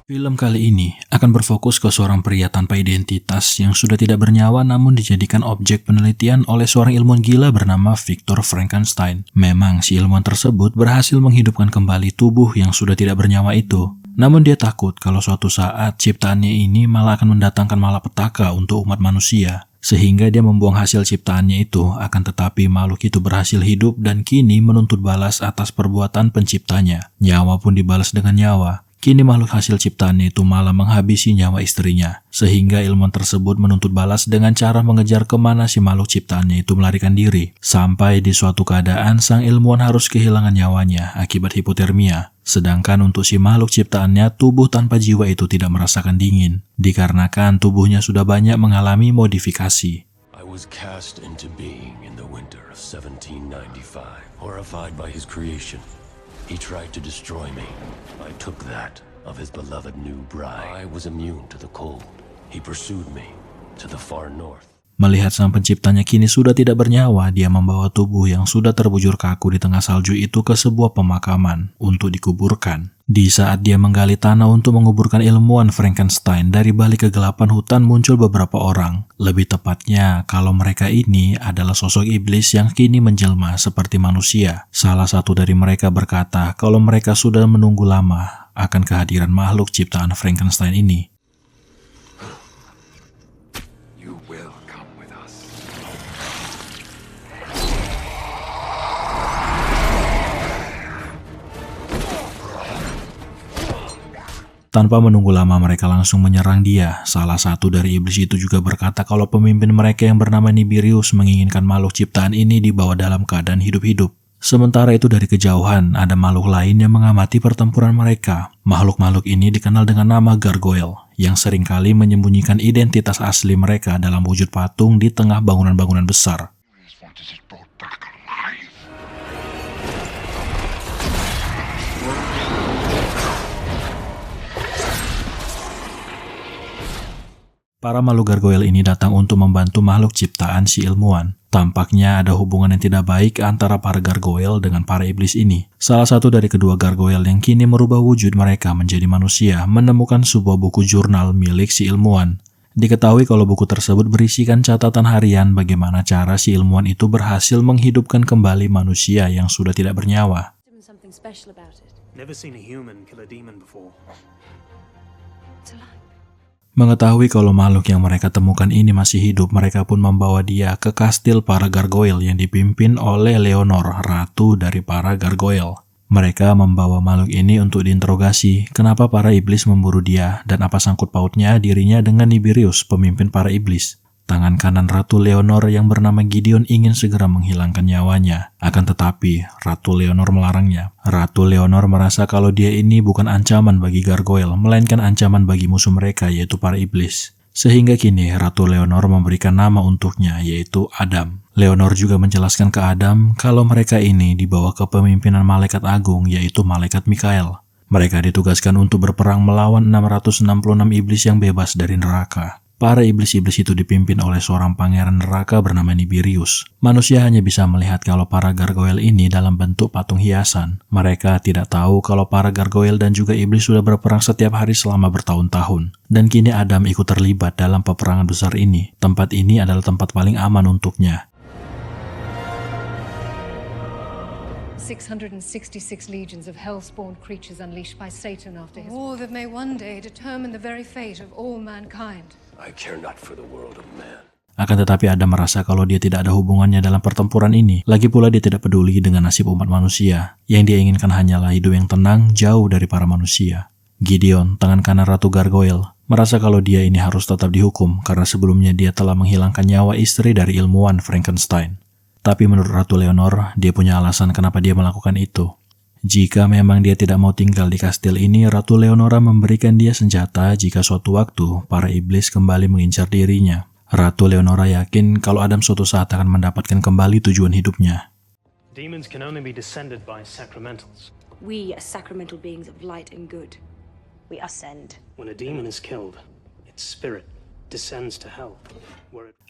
Film kali ini akan berfokus ke seorang pria tanpa identitas yang sudah tidak bernyawa namun dijadikan objek penelitian oleh seorang ilmuwan gila bernama Victor Frankenstein. Memang si ilmuwan tersebut berhasil menghidupkan kembali tubuh yang sudah tidak bernyawa itu. Namun dia takut kalau suatu saat ciptaannya ini malah akan mendatangkan malapetaka untuk umat manusia. Sehingga dia membuang hasil ciptaannya itu, akan tetapi makhluk itu berhasil hidup dan kini menuntut balas atas perbuatan penciptanya. Nyawa pun dibalas dengan nyawa. Kini makhluk hasil ciptaannya itu malah menghabisi nyawa istrinya. Sehingga ilmuwan tersebut menuntut balas dengan cara mengejar kemana si makhluk ciptaannya itu melarikan diri. Sampai di suatu keadaan sang ilmuwan harus kehilangan nyawanya akibat hipotermia. Sedangkan untuk si makhluk ciptaannya, tubuh tanpa jiwa itu tidak merasakan dingin. Dikarenakan tubuhnya sudah banyak mengalami modifikasi. I was cast into being in the winter of 1795, horrified by his creation. He tried to destroy me. I took that of his beloved new bride. I was immune to the cold. He pursued me to the far north. Melihat sang penciptanya kini sudah tidak bernyawa, dia membawa tubuh yang sudah terbujur kaku di tengah salju itu ke sebuah pemakaman untuk dikuburkan. Di saat dia menggali tanah untuk menguburkan ilmuwan Frankenstein, dari balik kegelapan hutan muncul beberapa orang. Lebih tepatnya, kalau mereka ini adalah sosok iblis yang kini menjelma seperti manusia. Salah satu dari mereka berkata kalau mereka sudah menunggu lama akan kehadiran makhluk ciptaan Frankenstein ini. Tanpa menunggu lama mereka langsung menyerang dia. Salah satu dari iblis itu juga berkata kalau pemimpin mereka yang bernama Nibirius menginginkan makhluk ciptaan ini dibawa dalam keadaan hidup-hidup. Sementara itu dari kejauhan ada makhluk lain yang mengamati pertempuran mereka. Makhluk-makhluk ini dikenal dengan nama Gargoyle yang seringkali menyembunyikan identitas asli mereka dalam wujud patung di tengah bangunan-bangunan besar. Para makhluk gargoyle ini datang untuk membantu makhluk ciptaan si ilmuwan. Tampaknya ada hubungan yang tidak baik antara para gargoyle dengan para iblis ini. Salah satu dari kedua gargoyle yang kini merubah wujud mereka menjadi manusia menemukan sebuah buku jurnal milik si ilmuwan. Diketahui kalau buku tersebut berisikan catatan harian bagaimana cara si ilmuwan itu berhasil menghidupkan kembali manusia yang sudah tidak bernyawa. Mengetahui kalau makhluk yang mereka temukan ini masih hidup, mereka pun membawa dia ke kastil para gargoyle yang dipimpin oleh Leonor, ratu dari para gargoyle. Mereka membawa makhluk ini untuk diinterogasi, kenapa para iblis memburu dia, dan apa sangkut pautnya dirinya dengan Nibirius, pemimpin para iblis. Tangan kanan Ratu Leonor yang bernama Gideon ingin segera menghilangkan nyawanya. Akan tetapi, Ratu Leonor melarangnya. Ratu Leonor merasa kalau dia ini bukan ancaman bagi gargoyle, melainkan ancaman bagi musuh mereka yaitu para iblis. Sehingga kini Ratu Leonor memberikan nama untuknya yaitu Adam. Leonor juga menjelaskan ke Adam kalau mereka ini dibawa ke pemimpinan malaikat agung yaitu malaikat Mikael. Mereka ditugaskan untuk berperang melawan 666 iblis yang bebas dari neraka. Para iblis-iblis itu dipimpin oleh seorang pangeran neraka bernama Nibirius. Manusia hanya bisa melihat kalau para gargoyle ini dalam bentuk patung hiasan. Mereka tidak tahu kalau para gargoyle dan juga iblis sudah berperang setiap hari selama bertahun-tahun. Dan kini Adam ikut terlibat dalam peperangan besar ini. Tempat ini adalah tempat paling aman untuknya. 666 legions of hell-spawned creatures unleashed by Satan after his war that may one day determine the very fate of all mankind. I care not for the world of man. Akan tetapi Adam merasa kalau dia tidak ada hubungannya dalam pertempuran ini. Lagi pula dia tidak peduli dengan nasib umat manusia. Yang dia inginkan hanyalah hidup yang tenang jauh dari para manusia. Gideon, tangan kanan Ratu Gargoyle, merasa kalau dia ini harus tetap dihukum karena sebelumnya dia telah menghilangkan nyawa istri dari ilmuwan Frankenstein. Tapi menurut Ratu Leonor, dia punya alasan kenapa dia melakukan itu. Jika memang dia tidak mau tinggal di kastil ini, Ratu Leonora memberikan dia senjata jika suatu waktu para iblis kembali mengincar dirinya. Ratu Leonora yakin kalau Adam suatu saat akan mendapatkan kembali tujuan hidupnya. Demons can only be descended by sacramentals. We are sacramental beings of light and good. We ascend. When a demon is killed, its spirit descends to hell.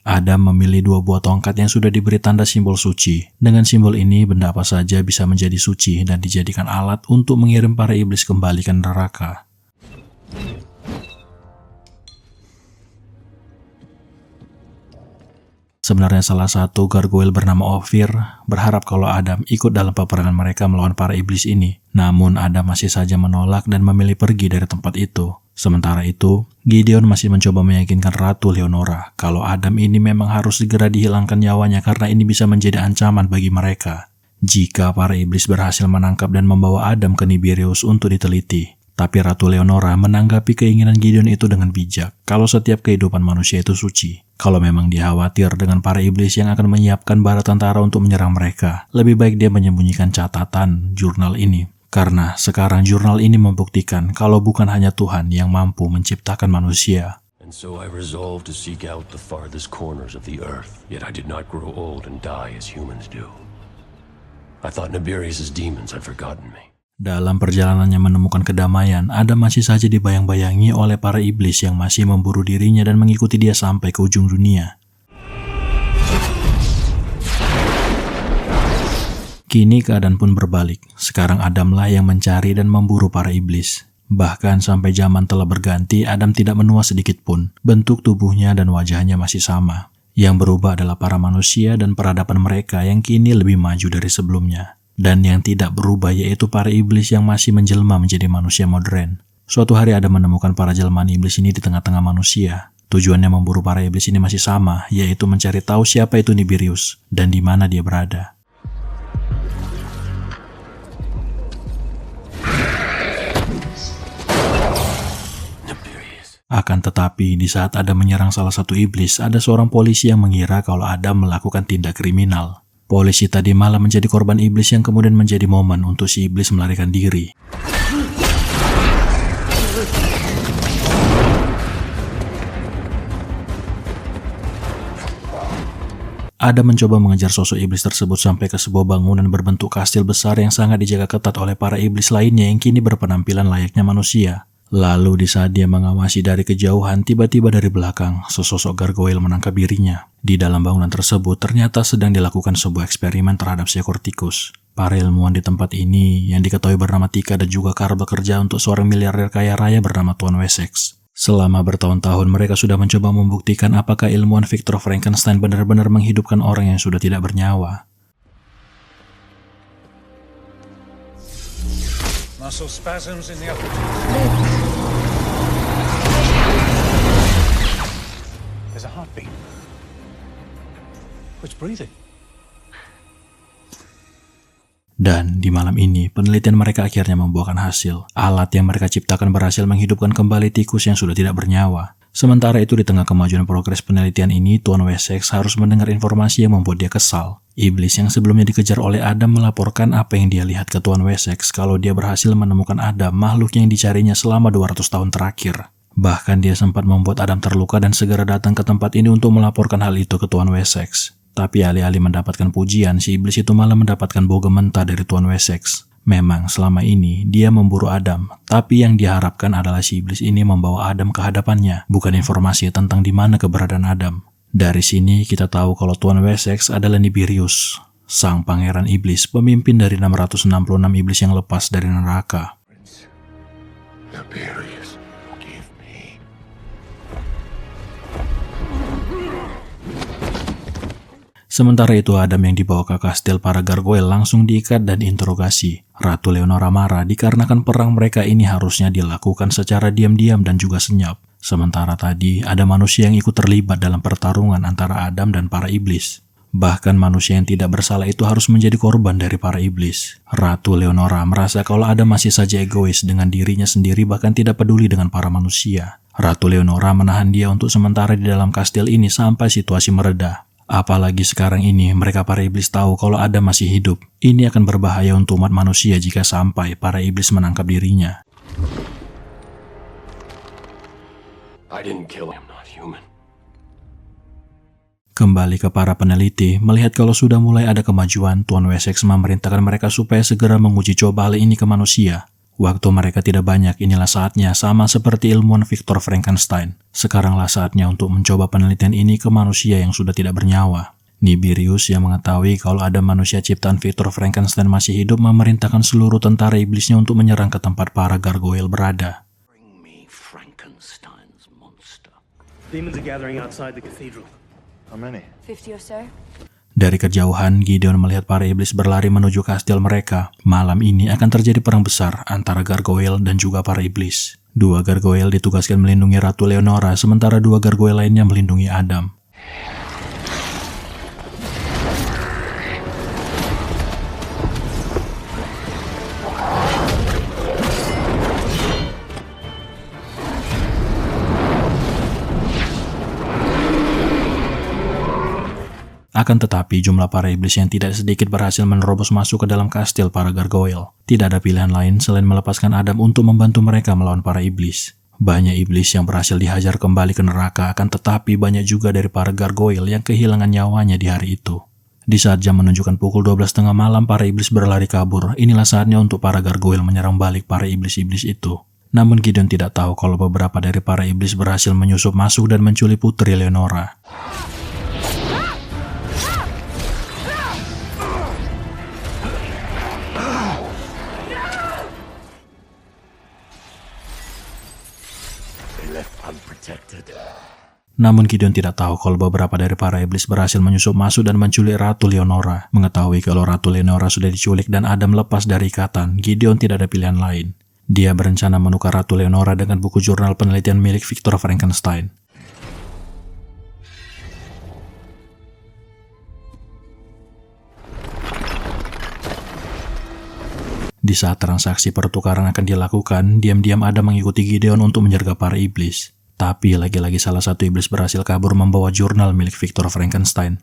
Adam memilih 2 buah tongkat yang sudah diberi tanda simbol suci. Dengan simbol ini, benda apa saja bisa menjadi suci dan dijadikan alat untuk mengirim para iblis kembali ke neraka. Sebenarnya salah satu gargoyle bernama Ophir berharap kalau Adam ikut dalam peperangan mereka melawan para iblis ini. Namun Adam masih saja menolak dan memilih pergi dari tempat itu. Sementara itu, Gideon masih mencoba meyakinkan Ratu Leonora kalau Adam ini memang harus segera dihilangkan nyawanya karena ini bisa menjadi ancaman bagi mereka. Jika para iblis berhasil menangkap dan membawa Adam ke Nibirius untuk diteliti. Tapi Ratu Leonora menanggapi keinginan Gideon itu dengan bijak, kalau setiap kehidupan manusia itu suci. Kalau memang dia khawatir dengan para iblis yang akan menyiapkan bala tentara untuk menyerang mereka, lebih baik dia menyembunyikan catatan jurnal ini. Karena sekarang jurnal ini membuktikan kalau bukan hanya Tuhan yang mampu menciptakan manusia. And so I resolved to seek out the farthest corners of the earth, yet I did not grow old and die as humans do. I thought Nibirius' demons had forgotten me. Dalam perjalanannya menemukan kedamaian, Adam masih saja dibayang-bayangi oleh para iblis yang masih memburu dirinya dan mengikuti dia sampai ke ujung dunia. Kini keadaan pun berbalik. Sekarang Adamlah yang mencari dan memburu para iblis. Bahkan sampai zaman telah berganti, Adam tidak menua sedikit pun. Bentuk tubuhnya dan wajahnya masih sama. Yang berubah adalah para manusia dan peradaban mereka yang kini lebih maju dari sebelumnya. Dan yang tidak berubah yaitu para iblis yang masih menjelma menjadi manusia modern. Suatu hari Adam menemukan para jelmaan iblis ini di tengah-tengah manusia. Tujuannya memburu para iblis ini masih sama, yaitu mencari tahu siapa itu Nibirius dan di mana dia berada. Akan tetapi, di saat Adam menyerang salah satu iblis, ada seorang polisi yang mengira kalau Adam melakukan tindak kriminal. Polisi tadi malah menjadi korban iblis yang kemudian menjadi momen untuk si iblis melarikan diri. Adam mencoba mengejar sosok iblis tersebut sampai ke sebuah bangunan berbentuk kastil besar yang sangat dijaga ketat oleh para iblis lainnya yang kini berpenampilan layaknya manusia. Lalu di saat dia mengawasi dari kejauhan, tiba-tiba dari belakang, sesosok gargoyle menangkap dirinya. Di dalam bangunan tersebut ternyata sedang dilakukan sebuah eksperimen terhadap seekor tikus. Para ilmuwan di tempat ini, yang diketahui bernama Tika dan juga Karl bekerja untuk seorang miliarder kaya raya bernama Tuan Wessex. Selama bertahun-tahun mereka sudah mencoba membuktikan apakah ilmuwan Victor Frankenstein benar-benar menghidupkan orang yang sudah tidak bernyawa. Muscle spasms in the upper There's a heartbeat. It's breathing. Dan di malam ini, penelitian mereka akhirnya membuahkan hasil. Alat yang mereka ciptakan berhasil menghidupkan kembali tikus yang sudah tidak bernyawa. Sementara itu di tengah kemajuan progres penelitian ini, Tuan Wessex harus mendengar informasi yang membuat dia kesal. Iblis yang sebelumnya dikejar oleh Adam melaporkan apa yang dia lihat ke Tuan Wessex kalau dia berhasil menemukan Adam, makhluk yang dicarinya selama 200 tahun terakhir. Bahkan dia sempat membuat Adam terluka dan segera datang ke tempat ini untuk melaporkan hal itu ke Tuan Wessex. Tapi alih-alih mendapatkan pujian, si iblis itu malah mendapatkan bau mentah dari Tuan Wessex. Memang selama ini dia memburu Adam, tapi yang diharapkan adalah si iblis ini membawa Adam ke hadapannya, bukan informasi tentang di mana keberadaan Adam. Dari sini kita tahu kalau Tuan Wessex adalah Nibirius, sang pangeran iblis, pemimpin dari 666 iblis yang lepas dari neraka. Nibirius, forgive me. Sementara itu Adam yang dibawa ke kastil para gargoyle langsung diikat dan interogasi. Ratu Leonora marah dikarenakan perang mereka ini harusnya dilakukan secara diam-diam dan juga senyap. Sementara tadi ada manusia yang ikut terlibat dalam pertarungan antara Adam dan para iblis. Bahkan manusia yang tidak bersalah itu harus menjadi korban dari para iblis. Ratu Leonora merasa kalau Adam masih saja egois dengan dirinya sendiri bahkan tidak peduli dengan para manusia. Ratu Leonora menahan dia untuk sementara di dalam kastil ini sampai situasi mereda. Apalagi sekarang ini mereka para iblis tahu kalau Adam masih hidup. Ini akan berbahaya untuk umat manusia jika sampai para iblis menangkap dirinya. I didn't kill him, not human. Kembali ke para peneliti, melihat kalau sudah mulai ada kemajuan, Tuan Wessex memerintahkan mereka supaya segera menguji coba hal ini ke manusia. Waktu mereka tidak banyak, inilah saatnya sama seperti ilmuwan Victor Frankenstein. Sekaranglah saatnya untuk mencoba penelitian ini ke manusia yang sudah tidak bernyawa. Nibirius yang mengetahui kalau ada manusia ciptaan Victor Frankenstein masih hidup memerintahkan seluruh tentara iblisnya untuk menyerang ke tempat para gargoyle berada. Demons are gathering outside the cathedral. How many? 50 or so. Dari kejauhan, Gideon melihat para iblis berlari menuju kastil mereka. Malam ini akan terjadi perang besar antara gargoyle dan juga para iblis. 2 gargoyle ditugaskan melindungi Ratu Leonora, sementara 2 gargoyle lainnya melindungi Adam. Akan tetapi, jumlah para iblis yang tidak sedikit berhasil menerobos masuk ke dalam kastil para gargoyle. Tidak ada pilihan lain selain melepaskan Adam untuk membantu mereka melawan para iblis. Banyak iblis yang berhasil dihajar kembali ke neraka, akan tetapi banyak juga dari para gargoyle yang kehilangan nyawanya di hari itu. Di saat jam menunjukkan pukul 12:30 malam, para iblis berlari kabur. Inilah saatnya untuk para gargoyle menyerang balik para iblis-iblis itu. Namun Gideon tidak tahu kalau beberapa dari para iblis berhasil menyusup masuk dan menculik Putri Leonora. Namun Gideon tidak tahu kalau beberapa dari para iblis berhasil menyusup masuk dan menculik Ratu Leonora. Mengetahui kalau Ratu Leonora sudah diculik dan Adam lepas dari ikatan, Gideon tidak ada pilihan lain. Dia berencana menukar Ratu Leonora dengan buku jurnal penelitian milik Victor Frankenstein. Di saat transaksi pertukaran akan dilakukan, diam-diam Adam mengikuti Gideon untuk menyergap para iblis. Tapi lagi-lagi salah satu iblis berhasil kabur membawa jurnal milik Victor Frankenstein.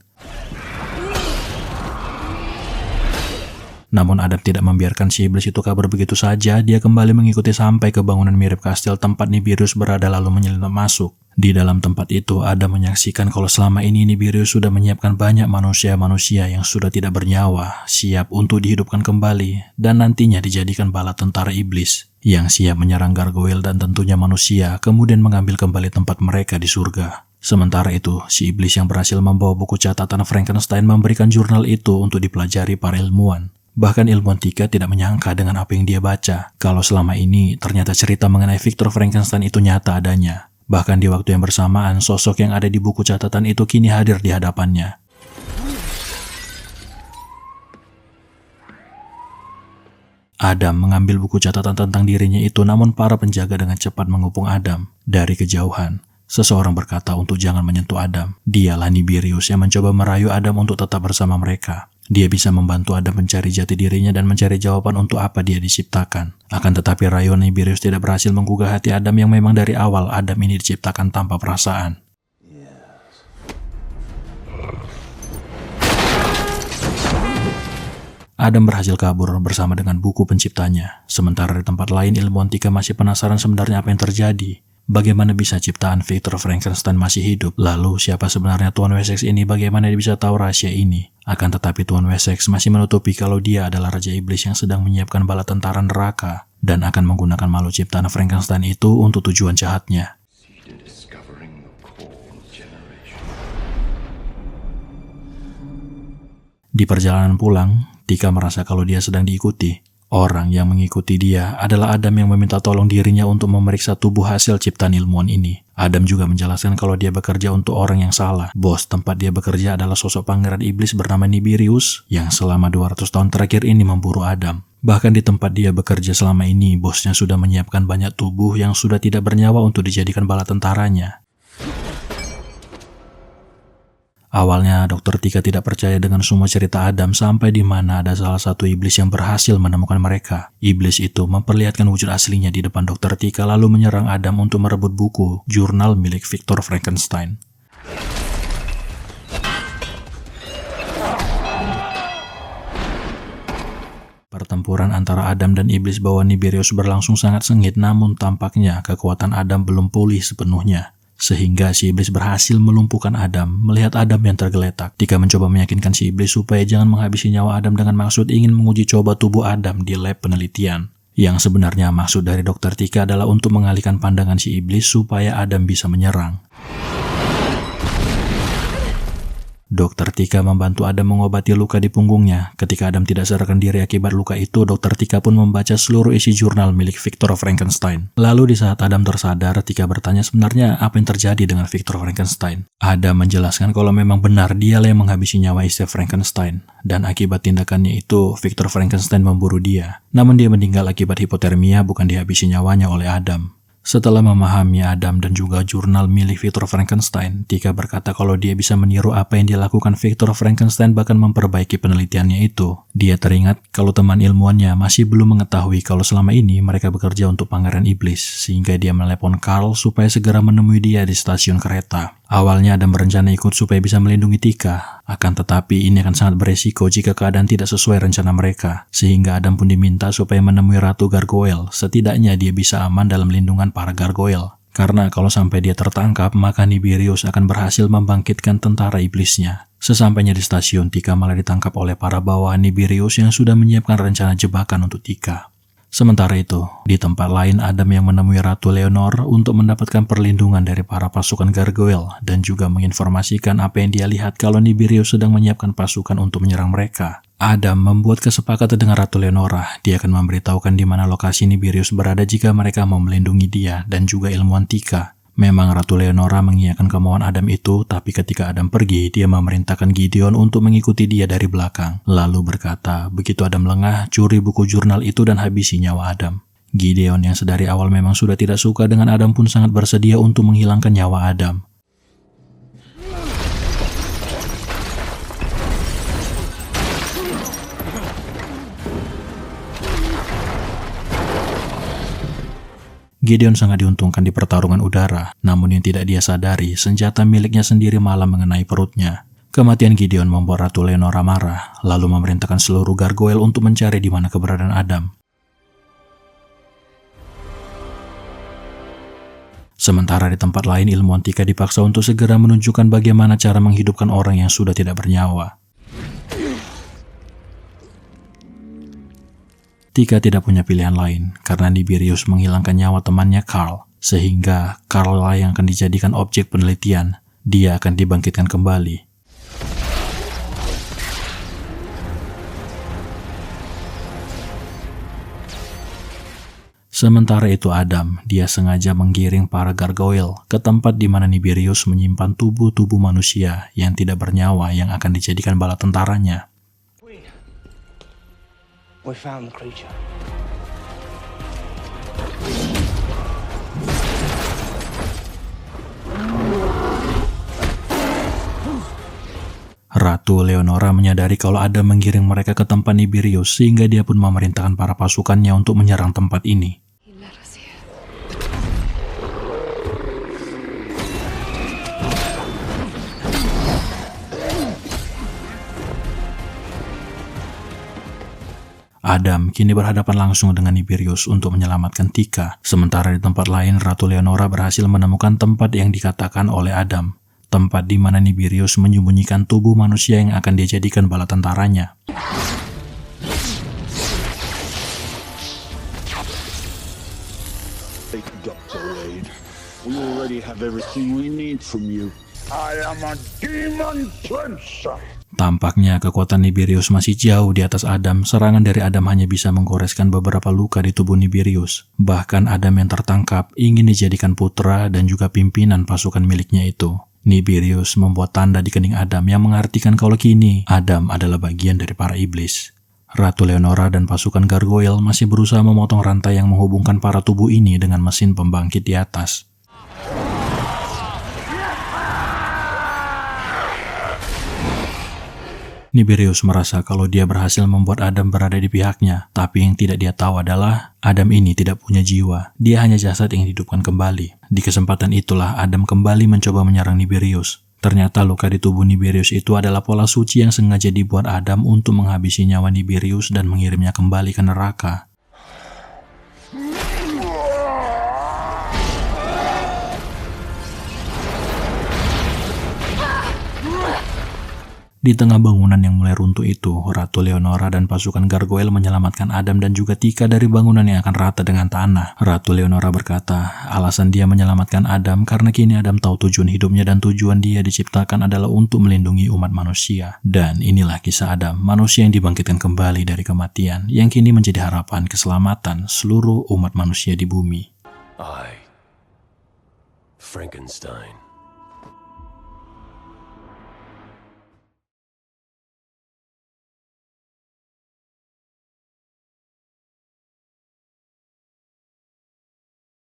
Namun Adam tidak membiarkan si iblis itu kabur begitu saja. Dia kembali mengikuti sampai ke bangunan mirip kastil tempat Nibirius berada lalu menyelinap masuk. Di dalam tempat itu, Adam menyaksikan kalau selama ini Nibirius sudah menyiapkan banyak manusia-manusia yang sudah tidak bernyawa, siap untuk dihidupkan kembali, dan nantinya dijadikan bala tentara iblis, yang siap menyerang gargoyle dan tentunya manusia, kemudian mengambil kembali tempat mereka di surga. Sementara itu, si iblis yang berhasil membawa buku catatan Frankenstein memberikan jurnal itu untuk dipelajari para ilmuwan. Bahkan ilmuwan Tika tidak menyangka dengan apa yang dia baca, kalau selama ini ternyata cerita mengenai Victor Frankenstein itu nyata adanya. Bahkan di waktu yang bersamaan, sosok yang ada di buku catatan itu kini hadir di hadapannya. Adam mengambil buku catatan tentang dirinya itu, namun para penjaga dengan cepat mengepung Adam. Dari kejauhan, seseorang berkata untuk jangan menyentuh Adam. Dialah Nibirius yang mencoba merayu Adam untuk tetap bersama mereka. Dia bisa membantu Adam mencari jati dirinya dan mencari jawaban untuk apa dia diciptakan. Akan tetapi rayuan Nibirius tidak berhasil menggugah hati Adam yang memang dari awal Adam ini diciptakan tanpa perasaan. Adam berhasil kabur bersama dengan buku penciptanya. Sementara di tempat lain, ilmuwan Tika masih penasaran sebenarnya apa yang terjadi. Bagaimana bisa ciptaan Victor Frankenstein masih hidup? Lalu siapa sebenarnya Tuan Wessex ini? Bagaimana dia bisa tahu rahasia ini? Akan tetapi Tuan Wessex masih menutupi kalau dia adalah Raja Iblis yang sedang menyiapkan bala tentara neraka dan akan menggunakan makhluk ciptaan Frankenstein itu untuk tujuan jahatnya. Di perjalanan pulang, Tika merasa kalau dia sedang diikuti. Orang yang mengikuti dia adalah Adam yang meminta tolong dirinya untuk memeriksa tubuh hasil ciptaan ilmuwan ini. Adam juga menjelaskan kalau dia bekerja untuk orang yang salah. Bos tempat dia bekerja adalah sosok pangeran iblis bernama Nibirius yang selama 200 tahun terakhir ini memburu Adam. Bahkan di tempat dia bekerja selama ini, bosnya sudah menyiapkan banyak tubuh yang sudah tidak bernyawa untuk dijadikan bala tentaranya. Awalnya, Dr. Tika tidak percaya dengan semua cerita Adam sampai di mana ada salah satu iblis yang berhasil menemukan mereka. Iblis itu memperlihatkan wujud aslinya di depan Dr. Tika lalu menyerang Adam untuk merebut buku jurnal milik Victor Frankenstein. Pertempuran antara Adam dan iblis bawah Nibirius berlangsung sangat sengit, namun tampaknya kekuatan Adam belum pulih sepenuhnya. Sehingga si iblis berhasil melumpuhkan Adam. Melihat Adam yang tergeletak, Tika mencoba meyakinkan si iblis supaya jangan menghabisi nyawa Adam dengan maksud ingin menguji coba tubuh Adam di lab penelitian. Yang sebenarnya maksud dari Dr. Tika adalah untuk mengalihkan pandangan si iblis supaya Adam bisa menyerang. Dokter Tika membantu Adam mengobati luka di punggungnya. Ketika Adam tidak sadarkan diri akibat luka itu, Dokter Tika pun membaca seluruh isi jurnal milik Victor Frankenstein. Lalu di saat Adam tersadar, Tika bertanya sebenarnya apa yang terjadi dengan Victor Frankenstein. Adam menjelaskan kalau memang benar dialah yang menghabisi nyawa istri Frankenstein. Dan akibat tindakannya itu, Victor Frankenstein memburu dia. Namun dia meninggal akibat hipotermia, bukan dihabisi nyawanya oleh Adam. Setelah memahami Adam dan juga jurnal milik Victor Frankenstein, Tika berkata kalau dia bisa meniru apa yang dilakukan Victor Frankenstein bahkan memperbaiki penelitiannya itu. Dia teringat kalau teman ilmuannya masih belum mengetahui kalau selama ini mereka bekerja untuk Pangeran Iblis, sehingga dia menelepon Carl supaya segera menemui dia di stasiun kereta. Awalnya Adam berencana ikut supaya bisa melindungi Tika, akan tetapi ini akan sangat beresiko jika keadaan tidak sesuai rencana mereka, sehingga Adam pun diminta supaya menemui Ratu Gargoyle, setidaknya dia bisa aman dalam lindungan para Gargoyle. Karena kalau sampai dia tertangkap, maka Nibirius akan berhasil membangkitkan tentara iblisnya. Sesampainya di stasiun, Tika malah ditangkap oleh para bawahan Nibirius yang sudah menyiapkan rencana jebakan untuk Tika. Sementara itu, di tempat lain Adam yang menemui Ratu Leonor untuk mendapatkan perlindungan dari para pasukan Gargoyle dan juga menginformasikan apa yang dia lihat kalau Nibirius sedang menyiapkan pasukan untuk menyerang mereka. Adam membuat kesepakatan dengan Ratu Leonora. Dia akan memberitahukan di mana lokasi Nibirius berada jika mereka mau melindungi dia dan juga ilmuwan Tika. Memang Ratu Leonora mengiyakan kemauan Adam itu, tapi ketika Adam pergi, dia memerintahkan Gideon untuk mengikuti dia dari belakang. Lalu berkata, begitu Adam lengah, curi buku jurnal itu dan habisi nyawa Adam. Gideon yang sedari awal memang sudah tidak suka dengan Adam pun sangat bersedia untuk menghilangkan nyawa Adam. Gideon sangat diuntungkan di pertarungan udara, namun yang tidak dia sadari, senjata miliknya sendiri malah mengenai perutnya. Kematian Gideon membuat Ratu Leonora marah, lalu memerintahkan seluruh Gargoyle untuk mencari di mana keberadaan Adam. Sementara di tempat lain, ilmuwan Tika dipaksa untuk segera menunjukkan bagaimana cara menghidupkan orang yang sudah tidak bernyawa. Tika tidak punya pilihan lain, karena Nibirius menghilangkan nyawa temannya Carl, sehingga Carl lah yang akan dijadikan objek penelitian. Dia akan dibangkitkan kembali. Sementara itu Adam, dia sengaja menggiring para Gargoyle ke tempat di mana Nibirius menyimpan tubuh-tubuh manusia yang tidak bernyawa yang akan dijadikan bala tentaranya. We found the creature. Ratu Leonora menyadari kalau Adam menggiring mereka ke tempat Nibirius sehingga dia pun memerintahkan para pasukannya untuk menyerang tempat ini. Adam kini berhadapan langsung dengan Nibirius untuk menyelamatkan Tika. Sementara di tempat lain, Ratu Leonora berhasil menemukan tempat yang dikatakan oleh Adam. Tempat di mana Nibirius menyembunyikan tubuh manusia yang akan dijadikan bala tentaranya. Dr. Wade, we already have everything we need from you. I am a demon prince. Tampaknya kekuatan Nibirius masih jauh di atas Adam. Serangan dari Adam hanya bisa menggoreskan beberapa luka di tubuh Nibirius. Bahkan Adam yang tertangkap ingin dijadikan putra dan juga pimpinan pasukan miliknya itu. Nibirius membuat tanda di kening Adam yang mengartikan kalau kini Adam adalah bagian dari para iblis. Ratu Leonora dan pasukan Gargoyle masih berusaha memotong rantai yang menghubungkan para tubuh ini dengan mesin pembangkit di atas. Nibirius merasa kalau dia berhasil membuat Adam berada di pihaknya, tapi yang tidak dia tahu adalah Adam ini tidak punya jiwa. Dia hanya jasad yang dihidupkan kembali. Di kesempatan itulah Adam kembali mencoba menyerang Nibirius. Ternyata luka di tubuh Nibirius itu adalah pola suci yang sengaja dibuat Adam untuk menghabisi nyawa Nibirius dan mengirimnya kembali ke neraka. Di tengah bangunan yang mulai runtuh itu, Ratu Leonora dan pasukan gargoyle menyelamatkan Adam dan juga Tika dari bangunan yang akan rata dengan tanah. Ratu Leonora berkata, alasan dia menyelamatkan Adam karena kini Adam tahu tujuan hidupnya dan tujuan dia diciptakan adalah untuk melindungi umat manusia. Dan inilah kisah Adam, manusia yang dibangkitkan kembali dari kematian, yang kini menjadi harapan keselamatan seluruh umat manusia di bumi. I, Frankenstein,